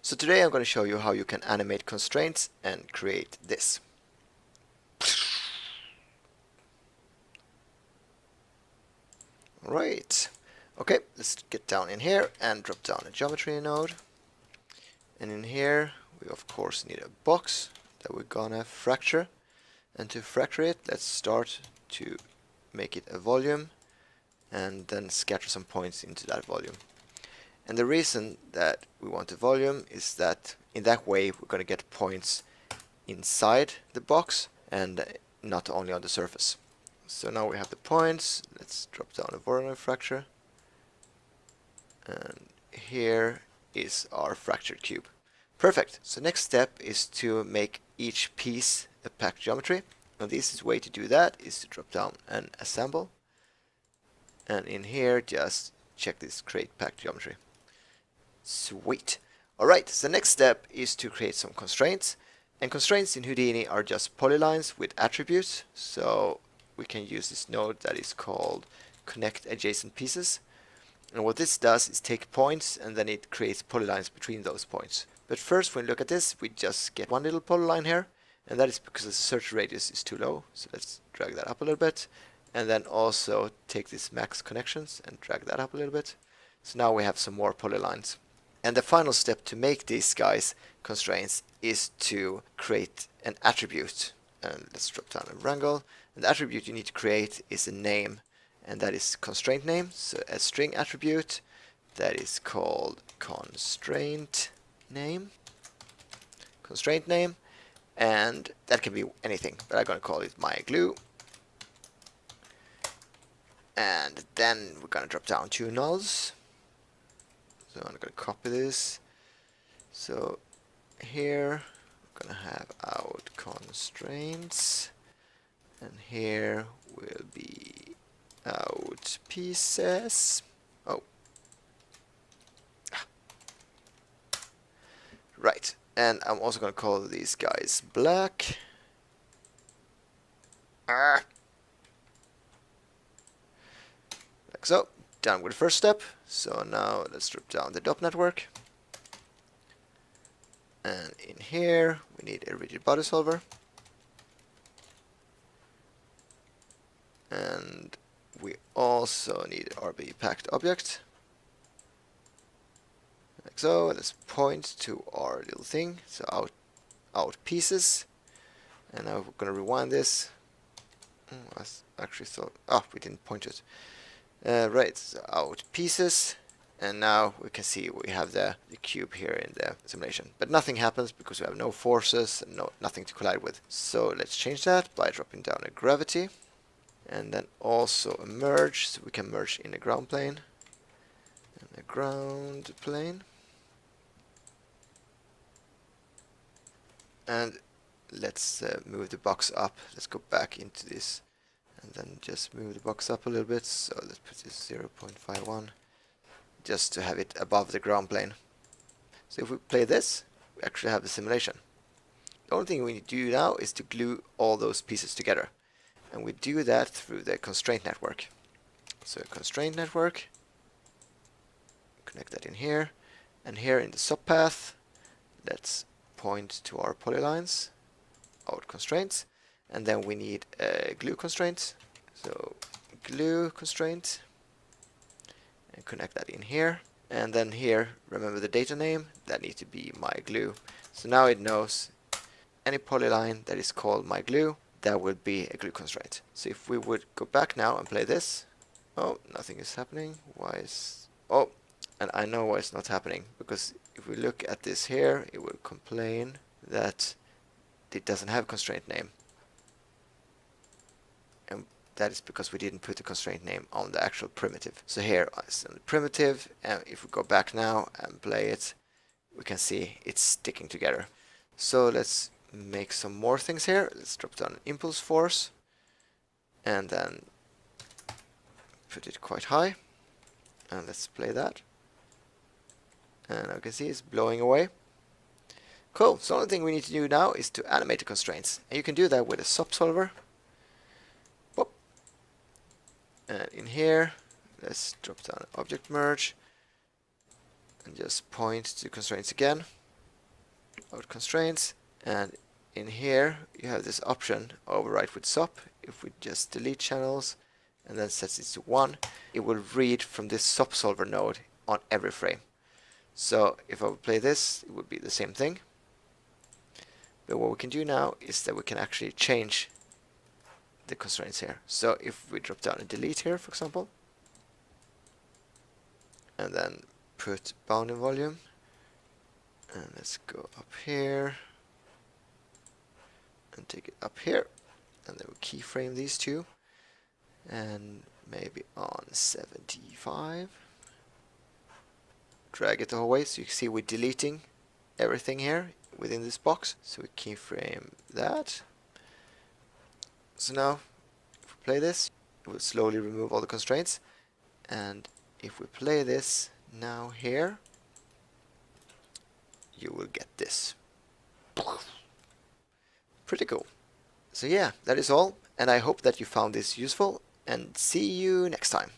So today I'm going to show you how you can animate constraints and create this. Right. Okay, let's get down in here and drop down a geometry node. And in here we of course need a box that we're gonna fracture. And to fracture it, let's start to make it a volume and then scatter some points into that volume. And the reason that we want a volume is that in that way we're going to get points inside the box and not only on the surface. So now we have the points. Let's drop down a Voronoi fracture. And here is our fractured cube. Perfect. So next step is to make each piece a packed geometry. And the easiest way to do that is to drop down and assemble. And in here just check this create packed geometry. Sweet. Alright, so the next step is to create some constraints. And constraints in Houdini are just polylines with attributes. So we can use this node that is called connect adjacent pieces. And what this does is take points and then it creates polylines between those points. But first, when we look at this, we just get one little polyline here. And that is because the search radius is too low. So let's drag that up a little bit. And then also take this max connections and drag that up a little bit. So now we have some more polylines. And the final step to make these guys constraints is to create an attribute. And let's drop down a wrangle. And the attribute you need to create is a name, and that is constraint name. So a string attribute that is called constraint name. Constraint name, and that can be anything, but I'm going to call it my glue. And then we're going to drop down two nulls. So I'm going to copy this. So here we're going to have out constraints, and here will be out pieces. Oh, right. And I'm also going to call these guys black. Like so. Done with the first step. So now let's drop down the dop network. And in here we need a rigid body solver. And we also need an RB packed object. Like so. Let's point to our little thing. So out pieces. And now we're gonna rewind this. I actually thought, we didn't point it. Right, so out pieces, and now we can see we have the cube here in the simulation. But nothing happens because we have no forces and nothing to collide with. So let's change that by dropping down a gravity, and then also a merge, so we can merge in a ground plane and a ground plane. And let's move the box up. Let's go back into this. And then just move the box up a little bit. So let's put this 0.51 just to have it above the ground plane. So if we play this, we actually have the simulation. The only thing we need to do now is to glue all those pieces together. And we do that through the constraint network. So constraint network, connect that in here. And here in the subpath, let's point to our polylines, out constraints. And then we need a glue constraint. So glue constraint, and connect that in here. And then here, remember the data name, that needs to be my glue. So now it knows any polyline that is called my glue, that will be a glue constraint. So if we would go back now and play this, oh, nothing is happening. Why is, oh, and I know why it's not happening, because if we look at this here, it will complain that it doesn't have constraint name. And that is because we didn't put the constraint name on the actual primitive. So here is the primitive, and if we go back now and play it, we can see it's sticking together. So let's make some more things here. Let's drop down an impulse force and then put it quite high. And let's play that. And I can see it's blowing away. Cool. So the only thing we need to do now is to animate the constraints. And you can do that with a SOP solver. And in here, let's drop down object merge and just point to constraints again. out constraints, and in here you have this option overwrite with SOP. If we just delete channels and then set this to 1, it will read from this SOP solver node on every frame. So if I would play this, it would be the same thing. But what we can do now is that we can actually change the constraints here. So if we drop down and delete here, for example, and then put bounding volume, and let's go up here and take it up here, and then we keyframe these two, and maybe on 75. Drag it the whole way, so you can see we're deleting everything here within this box. So we keyframe that. So now, if we play this, it will slowly remove all the constraints. And if we play this now here, you will get this. Pretty cool. So yeah, that is all. And I hope that you found this useful. And see you next time.